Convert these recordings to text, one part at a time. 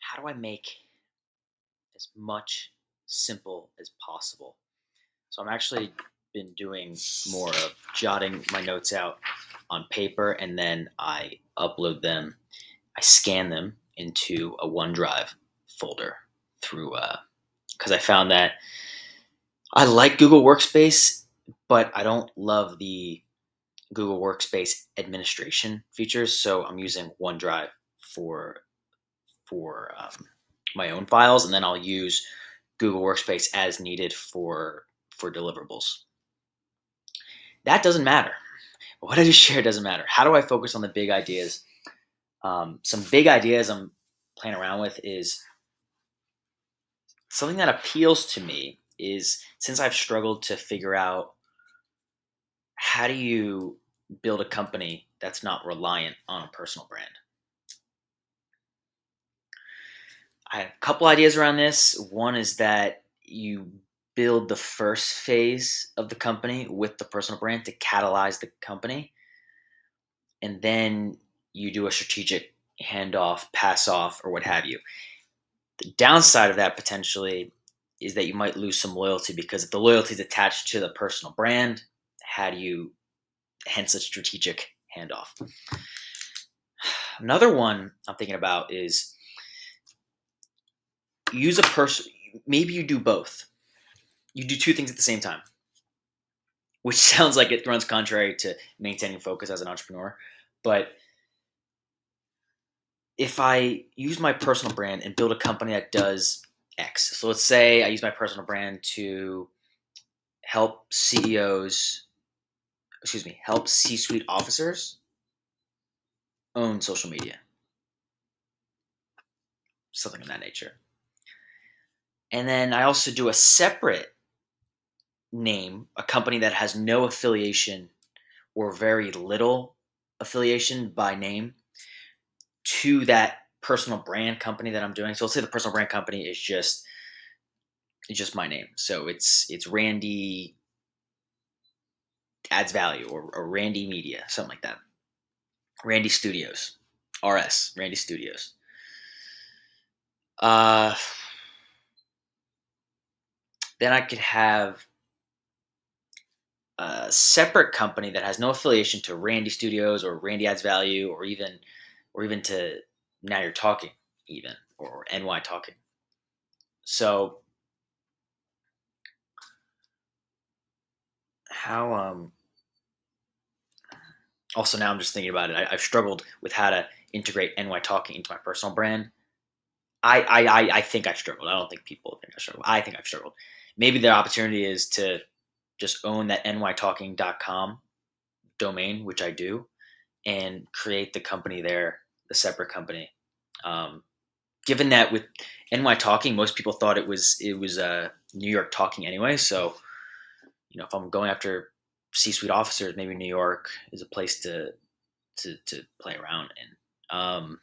how do I make as much simple as possible? So I'm actually been doing more of jotting my notes out on paper and then I upload them. I scan them into a OneDrive folder through because I found that I like Google Workspace, but I don't love the Google Workspace administration features. So I'm using OneDrive for for my own files, and then I'll use Google Workspace as needed for deliverables. That doesn't matter. What I just shared doesn't matter. How do I focus on the big ideas? Some big ideas I'm playing around with is something that appeals to me is since I've struggled to figure out how do you build a company that's not reliant on a personal brand. I have a couple ideas around this. One is that you build the first phase of the company with the personal brand to catalyze the company, and then you do a strategic handoff, pass off, or what have you. The downside of that potentially is that you might lose some loyalty because if the loyalty is attached to the personal brand, how do you, hence a strategic handoff? Another one I'm thinking about is use a person, maybe you do both. You do two things at the same time, which sounds like it runs contrary to maintaining focus as an entrepreneur. But if I use my personal brand and build a company that does X, so let's say I use my personal brand to help CEOs, help C-suite officers own social media, something of that nature. And then I also do a separate name, a company that has no affiliation or very little affiliation by name to that personal brand company that I'm doing. So let's say the personal brand company is just it's just my name. So it's Randy adds value or Randy Media, something like that. Randy Studios, RS, Randy Studios. Uh, then I could have a separate company that has no affiliation to Randy Studios or Randy adds value or even to Now You're Talking even or NY Talking. So how also now I'm just thinking about it. I've struggled with how to integrate NY Talking into my personal brand. I think I've struggled. I don't think people think I struggled. I think I've struggled. Maybe the opportunity is to just own that nytalking.com domain, which I do, and create the company there, the separate company. Um, Given that with NY Talking, most people thought it was New York Talking anyway. So if I'm going after C-suite officers, maybe New York is a place to play around in.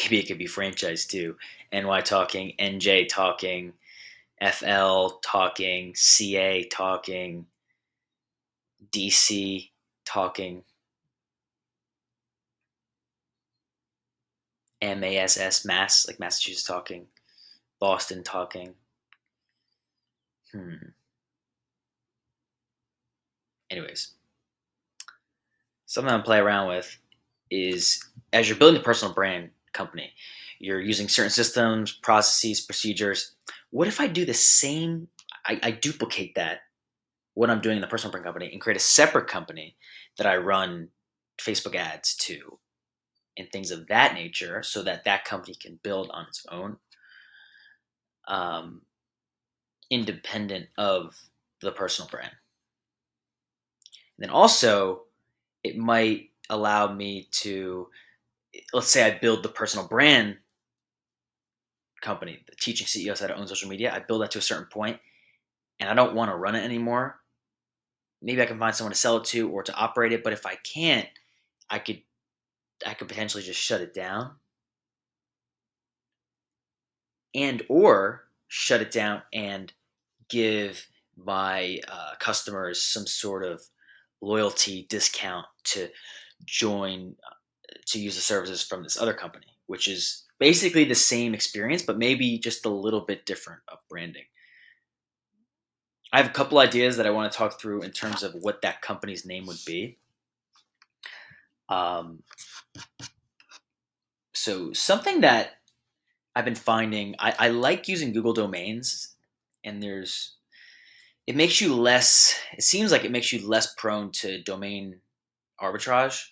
Maybe it could be franchised too. NY Talking, NJ Talking, FL Talking, CA Talking, DC Talking, Mass, like Massachusetts Talking, Boston Talking. Hmm. Anyways, something I'm play around with is as you're building a personal brand company, you're using certain systems, processes, procedures. What if I do the same? I duplicate that what I'm doing in the personal brand company and create a separate company that I run Facebook ads to and things of that nature, so that that company can build on its own, um, independent of the personal brand. And then also, it might allow me to, let's say I build the personal brand company, teaching CEOs how to own social media. I build that to a certain point, and I don't want to run it anymore. Maybe I can find someone to sell it to or to operate it. But if I can't, I could I could potentially just shut it down and or shut it down and give my customers some sort of loyalty discount to join to use the services from this other company, which is basically the same experience, but maybe just a little bit different of branding. I have a couple ideas that I want to talk through in terms of what that company's name would be. Um, so something that I've been finding, I like using Google domains, and it makes you less. It seems like it makes you less prone to domain arbitrage,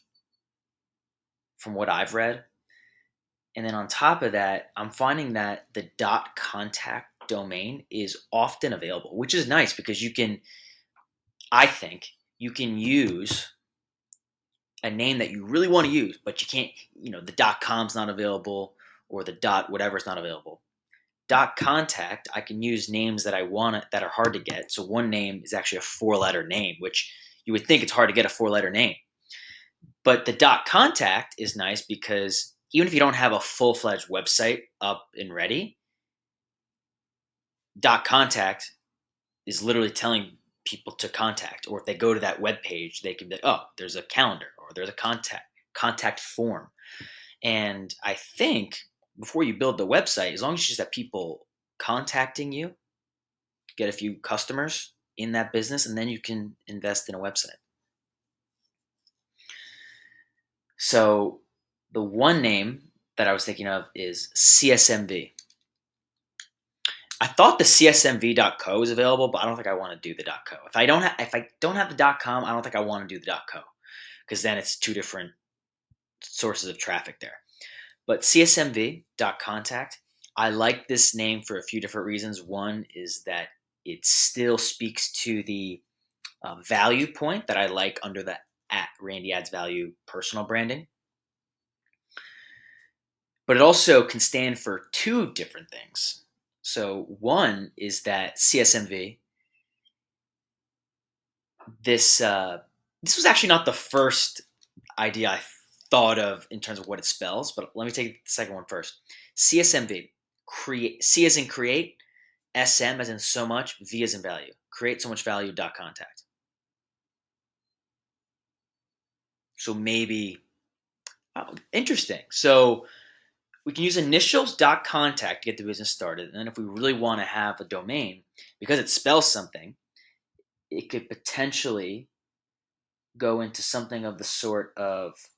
from what I've read. And then on top of that, I'm finding that the .contact domain is often available, which is nice because I think, you can use a name that you really want to use, but you can't, the .com's not available, or the whatever's not available. .contact, I can use names that I want that are hard to get. So one name is actually a 4-letter name, which you would think it's hard to get a 4-letter name. But the .contact is nice because even if you don't have a full-fledged website up and ready, .contact is literally telling people to contact. Or if they go to that web page, they can be, oh, there's a calendar, or there's a contact form. And I think before you build the website, as long as you just have people contacting you, get a few customers in that business, and then you can invest in a website. So the one name that I was thinking of is CSMV. I thought the csmv.co is available, but I don't think I want to do the .co. If I don't have the .com, I don't think I want to do the .co, because then it's two different sources of traffic there. But csmv.contact, I like this name for a few different reasons. One is that it still speaks to the value point that I like under the @Randy Adds Value personal branding. But it also can stand for two different things. So one is that CSMV, this was actually not the first idea I thought of in terms of what it spells, but let me take the second one first. CSMV, C as in create, SM as in so much, V as in value. Create so much value .contact. So maybe, interesting. So we can use initials .contact to get the business started, and then if we really want to have a domain, because it spells something, it could potentially go into something of the sort of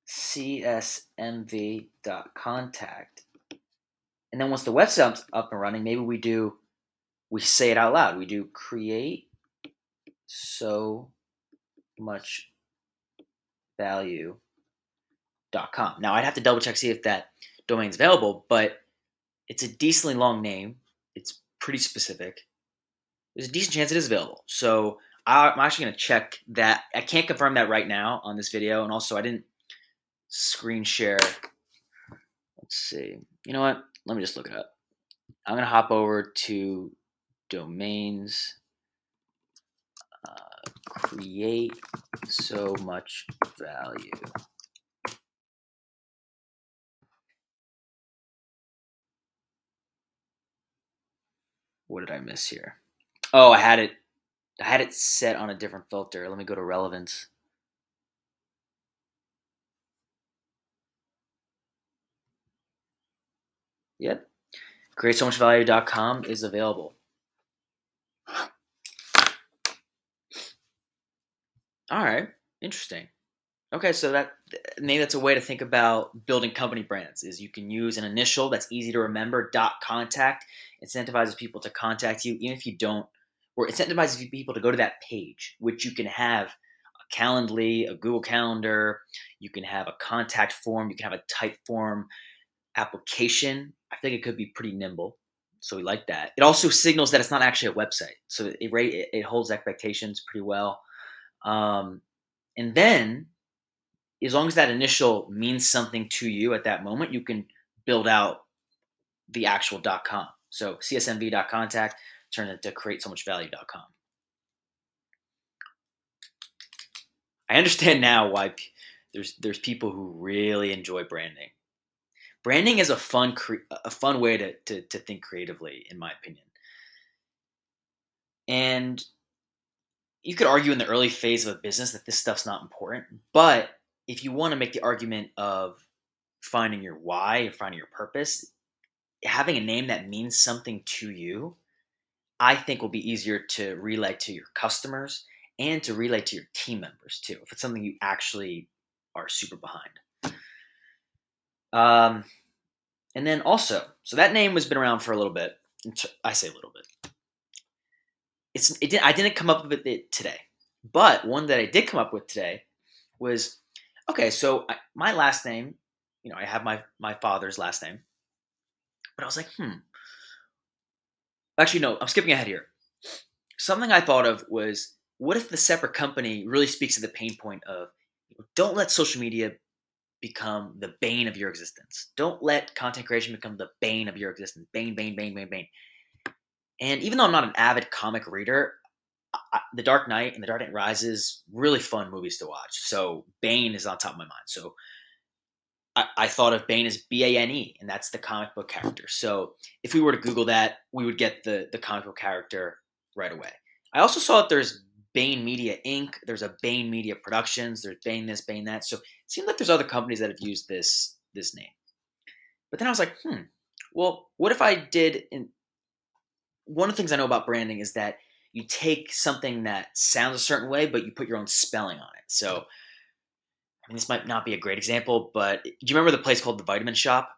csmv.contact. And then once the website's up and running, maybe we say it out loud. We do create so much value.com. Now I'd have to double check, see if that domain's available, but it's a decently long name. It's pretty specific. There's a decent chance it is available. So I'm actually going to check that. I can't confirm that right now on this video. And also I didn't screen share. Let's see. You know what? Let me just look it up. I'm going to hop over to domains, create so much value. What did I miss here? Oh, I had it set on a different filter. Let me go to relevance. Yep. CreateSoMuchValue.com is available. All right. Interesting. Okay, so maybe that's a way to think about building company brands. Is you can use an initial that's easy to remember. .contact incentivizes people to contact you, even if you don't, or incentivizes people to go to that page, which you can have a Calendly, a Google Calendar. You can have a contact form. You can have a type form application. I think it could be pretty nimble, so we like that. It also signals that it's not actually a website, so it holds expectations pretty well. And then, as long as that initial means something to you at that moment, you can build out the actual .com. So csmv.contact turn it to createsomuchvalue.com. I understand now why there's people who really enjoy branding. Branding is a fun way to think creatively, in my opinion. And you could argue in the early phase of a business that this stuff's not important, but if you want to make the argument of finding your why or finding your purpose, having a name that means something to you, I think will be easier to relay to your customers and to relay to your team members too, if it's something you actually are super behind. Um, and then also, so that name has been around for a little bit. I say a little bit. I didn't come up with it today, but one that I did come up with today was okay. So my last name, I have my father's last name, but I was like, Actually, no, I'm skipping ahead here. Something I thought of was, what if the separate company really speaks to the pain point of, don't let social media become the bane of your existence. Don't let content creation become the bane of your existence. Bane, bane, bane, bane, bane. And even though I'm not an avid comic reader, The Dark Knight and The Dark Knight Rises, really fun movies to watch. So Bane is on top of my mind. So I thought of Bane as Bane, and that's the comic book character. So if we were to Google that, we would get the comic book character right away. I also saw that there's Bane Media Inc. There's a Bane Media Productions. There's Bane this, Bane that. So it seems like there's other companies that have used this name. But then I was like, well, what if I did? One of the things I know about branding is that you take something that sounds a certain way, but you put your own spelling on it. So this might not be a great example, but do you remember the place called the Vitamin Shop?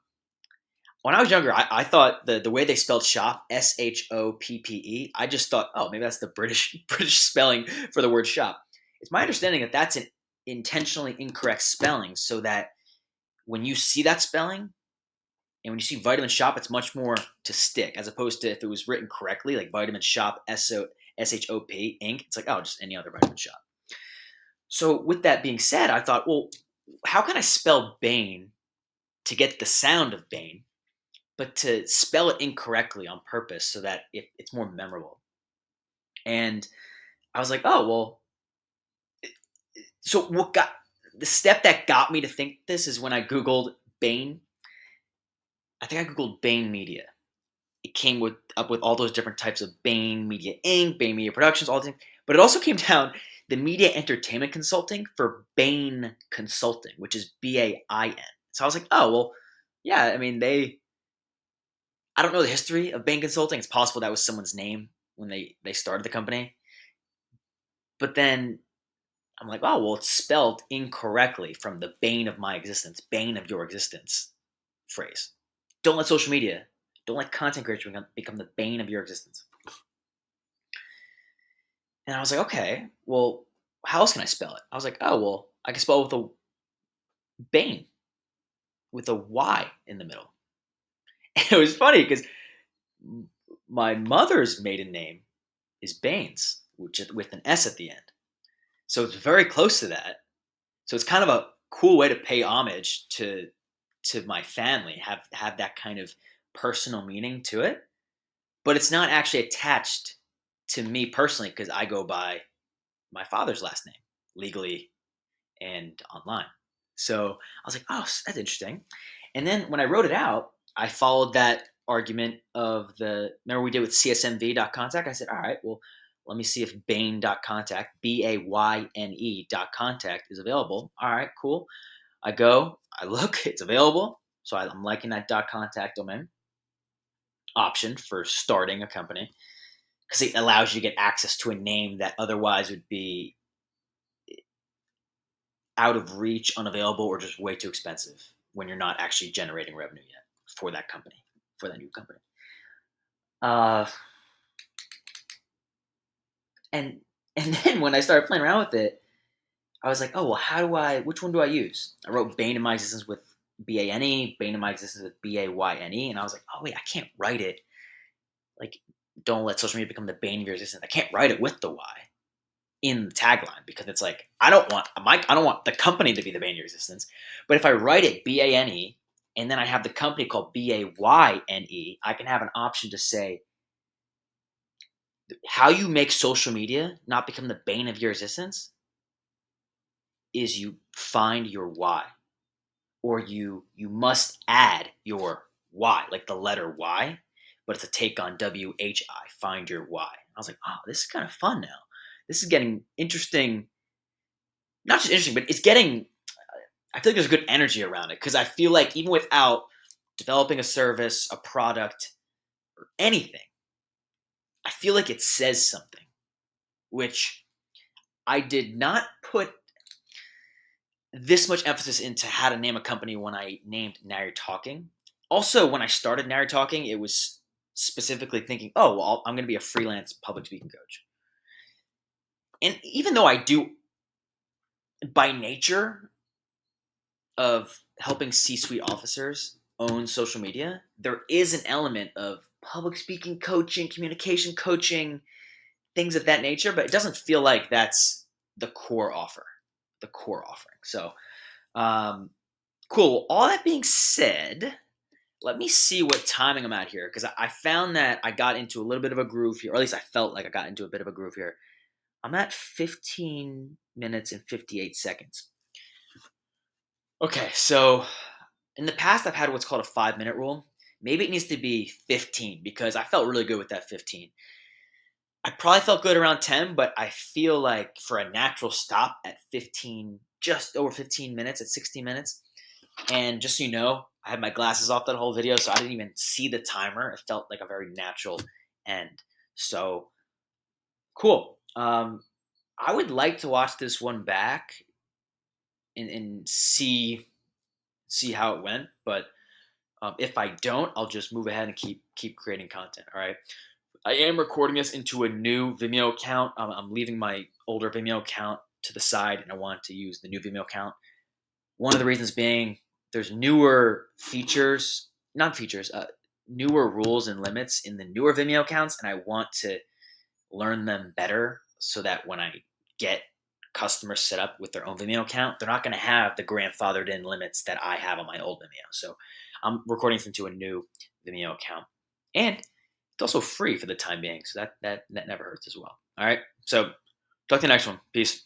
When I was younger, I thought the way they spelled shop, SHOPPE, I just thought, oh, maybe that's the British British spelling for the word shop. It's my understanding that that's an intentionally incorrect spelling, so that when you see that spelling and when you see Vitamin Shop, it's much more to stick, as opposed to if it was written correctly, like Vitamin Shop SHOP Inc. It's like, oh, just any other vitamin shop. So with that being said, I thought, well, how can I spell Bane to get the sound of Bane, but to spell it incorrectly on purpose so that it's more memorable? And I was like, oh, well, so what got the step that got me to think this is when I Googled Bane. I think I Googled Bane Media. It came up with all those different types of Bane Media Inc., Bane Media Productions, all the things. But it also came down the media entertainment consulting for Bain Consulting, which is Bain. So I was like, oh well, yeah. I mean, I don't know the history of Bain Consulting. It's possible that was someone's name when they started the company. But then I'm like, oh well, it's spelled incorrectly from the bane of my existence, bane of your existence phrase. Don't let social media, don't let content creation become the bane of your existence. And I was like, okay, well, how else can I spell it? I was like, oh, well, I can spell it with a Bane, with a Y in the middle. And it was funny because my mother's maiden name is Baines, which with an S at the end. So it's very close to that. So it's kind of a cool way to pay homage to my family, have that kind of personal meaning to it. But it's not actually attached to me personally because I go by my father's last name legally and online. So I was like, oh, that's interesting. And then when I wrote it out, I followed that argument of remember we did with csmv.contact? I said, all right, well, let me see if Bain.contact, BAYNE.contact is available. All right, cool. I go, I look, it's available. So I'm liking that .contact domain option for starting a company because it allows you to get access to a name that otherwise would be out of reach, unavailable, or just way too expensive when you're not actually generating revenue yet for that company, for that new company. Uh, and and then when I started playing around with it, I was like, oh well, which one do I use? I wrote Bane in my existence with Bane, Bane in my existence with Bayne, and I was like, oh wait, I can't write it like don't let social media become the bane of your existence. I can't write it with the Y in the tagline because it's like I don't want the company to be the bane of your existence. But if I write it Bane and then I have the company called Bayne, I can have an option to say how you make social media not become the bane of your existence is you find your why, or you must add your why, like the letter Y, but it's a take on WHI, find your why. I was like, oh, this is kind of fun now. This is getting interesting. Not just interesting, but it's getting I feel like there's good energy around it because I feel like even without developing a service, a product, or anything, I feel like it says something, which I did not put this much emphasis into how to name a company when I named Now You're Talking. Also, when I started Now You're Talking, it was specifically thinking, oh, well, I'm going to be a freelance public speaking coach. And even though I do, by nature of helping C suite officers own social media, there is an element of public speaking coaching, communication coaching, things of that nature, but it doesn't feel like that's the core offer, the core offering. So, um, cool. All that being said, let me see what timing I'm at here because I found that I got into a little bit of a groove here, or at least I felt like I got into a bit of a groove here. I'm at 15 minutes and 58 seconds. Okay, so in the past, I've had what's called a 5 minute rule. Maybe it needs to be 15 because I felt really good with that 15. I probably felt good around 10, but I feel like for a natural stop at 15, just over 15 minutes, at 16 minutes, and just so you know, I had my glasses off that whole video, so I didn't even see the timer. It felt like a very natural end. So cool. I would like to watch this one back and see how it went, but if I don't, I'll just move ahead and keep creating content. All right. I am recording this into a new Vimeo account. I'm leaving my older Vimeo account to the side, and I want to use the new Vimeo account. One of the reasons being there's newer features, not features, newer rules and limits in the newer Vimeo accounts, and I want to learn them better so that when I get customers set up with their own Vimeo account, they're not going to have the grandfathered in limits that I have on my old Vimeo. So I'm recording this into a new Vimeo account, and it's also free for the time being, so that never hurts as well. All right, so talk to the next one. Peace.